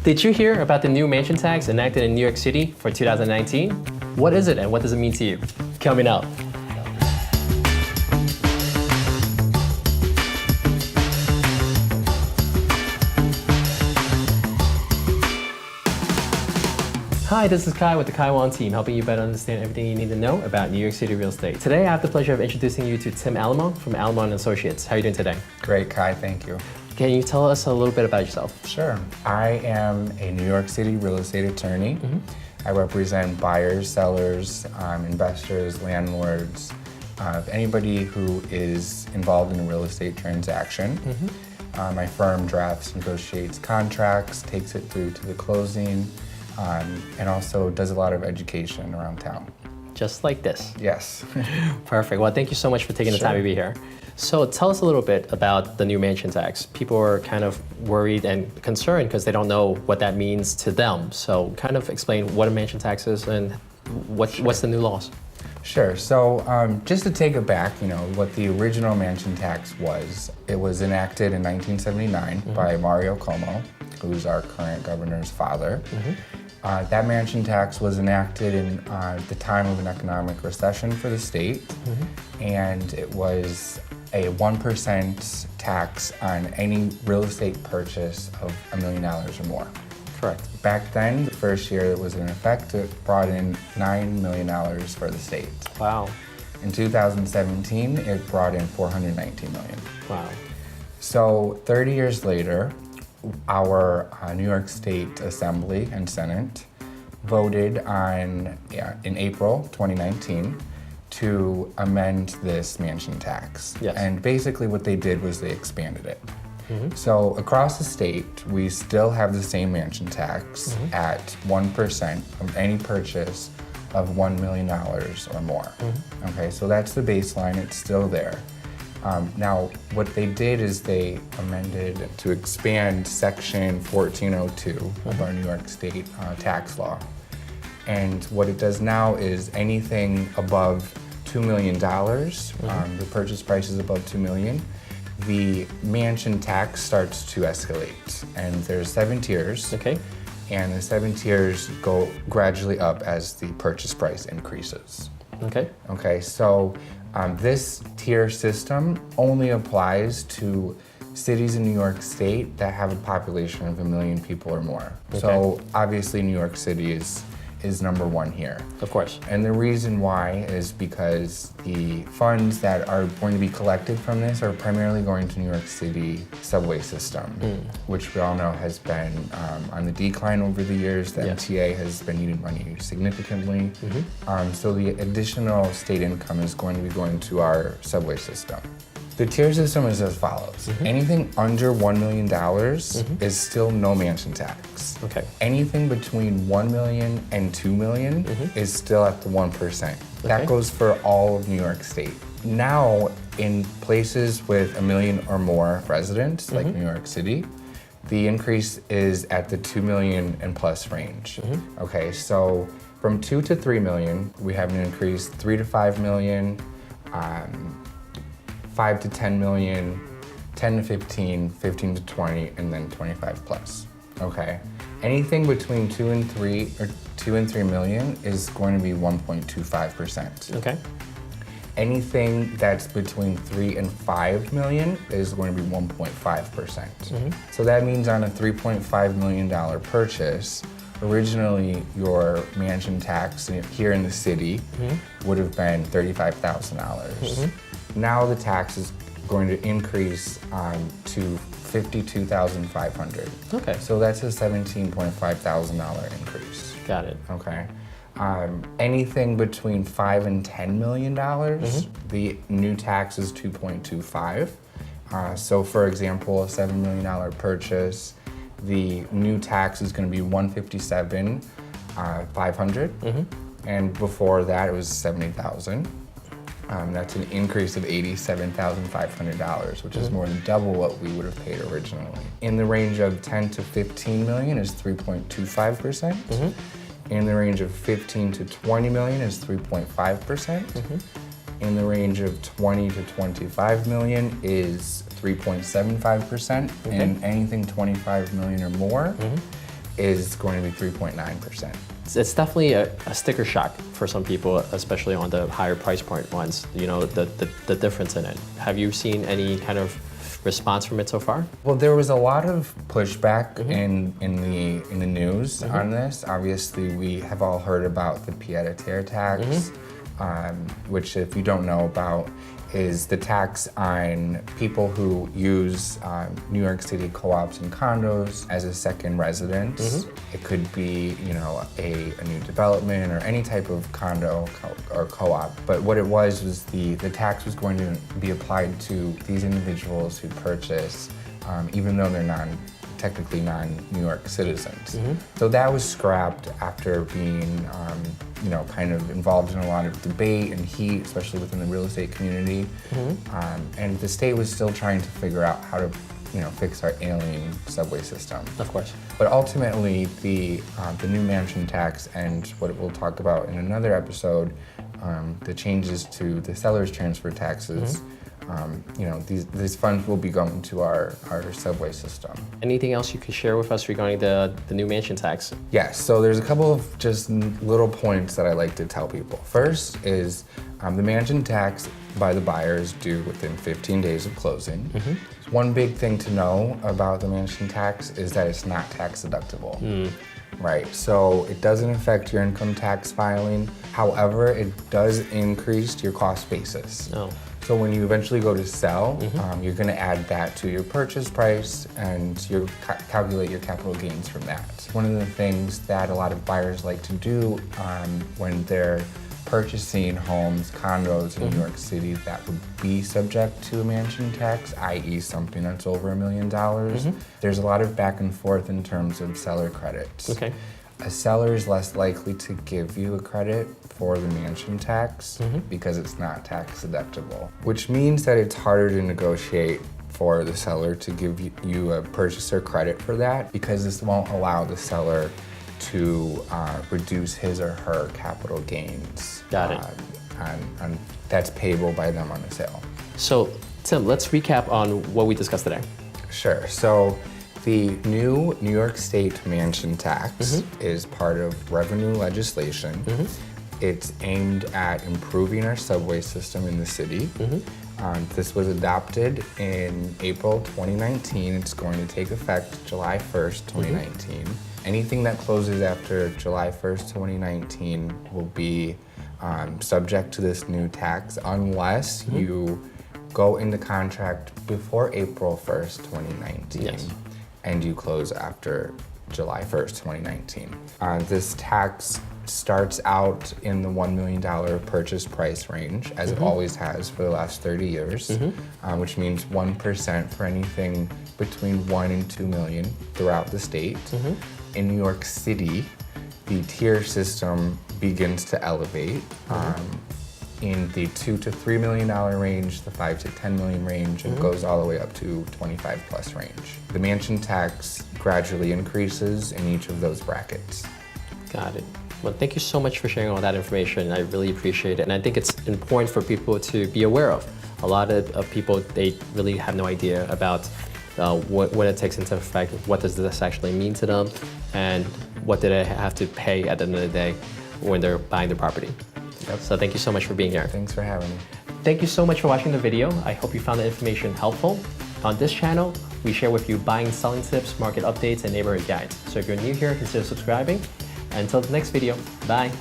Did you hear about the new mansion tax enacted in New York City for 2019? What is it and what does it mean to you? Coming up. Hi, this is Kai with the Kai Wan team, helping you better understand everything you need to know about New York City real estate. Today, I have the pleasure of introducing you to Tim Alamon from Alamon Associates. How are you doing today? Great, Kai, thank you. Can you tell us a little bit about yourself? Sure. I am a New York City real estate attorney. I represent buyers, sellers, investors, landlords, anybody who is involved in a real estate transaction. My firm drafts, negotiates contracts, takes it through to the closing, and also does a lot of education around town. Just like this. Yes. Perfect. Well, thank you so much for taking the time to be here. So tell us a little bit about the new mansion tax. People are kind of worried and concerned because they don't know what that means to them. So kind of explain what a mansion tax is and what's the new laws. Sure. So just to take it back, what the original mansion tax was, it was enacted in 1979 by Mario Cuomo, who's our current governor's father. That mansion tax was enacted in the time of an economic recession for the state, and it was a 1% tax on any real estate purchase of $1 million or more. Correct. Back then, the first year it was in effect, it brought in $9 million for the state. Wow. In 2017, it brought in $419 million. Wow. So 30 years later, our New York State Assembly and Senate voted on, in April 2019, to amend this mansion tax. Yes. And basically what they did was they expanded it. So across the state, we still have the same mansion tax at 1% of any purchase of $1 million or more. Okay, so that's the baseline, it's still there. Now, what they did is they amended to expand Section 1402 of our New York State tax law. And what it does now is anything above $2 million, the purchase price is above $2 million, the mansion tax starts to escalate. And there's 7 tiers. Okay. And the 7 tiers go gradually up as the purchase price increases. Okay. Okay, so this tier system only applies to cities in New York State that have a population of 1 million people or more. So obviously New York City is number 1 here. Of course. And the reason why is because the funds that are going to be collected from this are primarily going to New York City subway system, which we all know has been on the decline over the years. The MTA has been needing money significantly. So the additional state income is going to be going to our subway system. The tier system is as follows. Anything under $1 million is still no mansion tax. Okay. Anything between $1 million and $2 million is still at the 1%. That goes for all of New York State. Now, in places with 1 million or more residents, like New York City, the increase is at the 2 million and plus range. Okay, so from 2 to 3 million, we have an increase, 3 to 5 million, 5 to 10 million, 10 to 15, 15 to 20, and then 25 plus. Okay. Anything between 2 and 3 million is going to be 1.25%. Okay. Anything that's between 3 and 5 million is going to be 1.5%. So that means on a $3.5 million purchase, originally your mansion tax here in the city would have been $35,000. Now the tax is going to increase to $52,500. Okay. So that's a $17.5 thousand increase. Got it. Okay. Anything between $5 and $10 million, the new tax is 2.25. So for example, a $7 million purchase, the new tax is going to be $157,500. And before that, it was $70,000. That's an increase of $87,500, which is more than double what we would have paid originally. In the range of 10 to 15 million is 3.25%. In the range of 15 to 20 million is 3.5%. In the range of 20 to 25 million is 3.75%. And anything 25 million or more is going to be 3.9%. It's definitely a sticker shock for some people, especially on the higher price point ones, you know, the difference in it. Have you seen any kind of response from it so far? Well, there was a lot of pushback in the news on this. Obviously, we have all heard about the pied-à-terre tax, which, if you don't know about, is the tax on people who use New York City co-ops and condos as a second residence. It could be, you know, a new development or any type of condo or co-op. But what it was the tax was going to be applied to these individuals who purchase, even though they're technically non-New York citizens. So that was scrapped after being, you know, kind of involved in a lot of debate and heat, especially within the real estate community. And the state was still trying to figure out how to, you know, fix our ailing subway system. Of course. But ultimately, the new mansion tax and what we'll talk about in another episode, the changes to the seller's transfer taxes. You know, these funds will be going to our subway system. Anything else you could share with us regarding the new mansion tax? Yes, so there's a couple of just little points that I like to tell people. First is the mansion tax by the buyer is due within 15 days of closing. One big thing to know about the mansion tax is that it's not tax deductible. Right, so it doesn't affect your income tax filing. However, it does increase your cost basis. So when you eventually go to sell, you're going to add that to your purchase price and you calculate your capital gains from that. One of the things that a lot of buyers like to do when they're purchasing homes, condos in New York City that would be subject to a mansion tax, i.e. something that's over $1 million, there's a lot of back and forth in terms of seller credits. A seller is less likely to give you a credit for the mansion tax because it's not tax deductible, which means that it's harder to negotiate for the seller to give you a purchaser credit for that, because this won't allow the seller to reduce his or her capital gains. Got it. On that's payable by them on the sale. So, Tim, let's recap on what we discussed today. Sure. So, the new New York State mansion tax is part of revenue legislation. It's aimed at improving our subway system in the city. This was adopted in April 2019. It's going to take effect July 1st, 2019. Anything that closes after July 1st, 2019 will be subject to this new tax unless you go into contract before April 1st, 2019. And you close after July 1st, 2019. This tax starts out in the $1 million purchase price range, as it always has for the last 30 years, which means 1% for anything between 1 and 2 million throughout the state. In New York City, the tier system begins to elevate. In the $2 to $3 million range, the $5 to $10 million range, and goes all the way up to 25 plus range. The mansion tax gradually increases in each of those brackets. Got it. Well, thank you so much for sharing all that information. I really appreciate it. And I think it's important for people to be aware of. A lot of people, they really have no idea about what it takes into effect, what does this actually mean to them, and what do they have to pay at the end of the day when they're buying the property. So thank you so much for being here. Thanks for having me. Thank you so much for watching the video. I hope you found the information helpful. On this channel, we share with you buying and selling tips, market updates, and neighborhood guides. So if you're new here, consider subscribing. Until the next video, bye.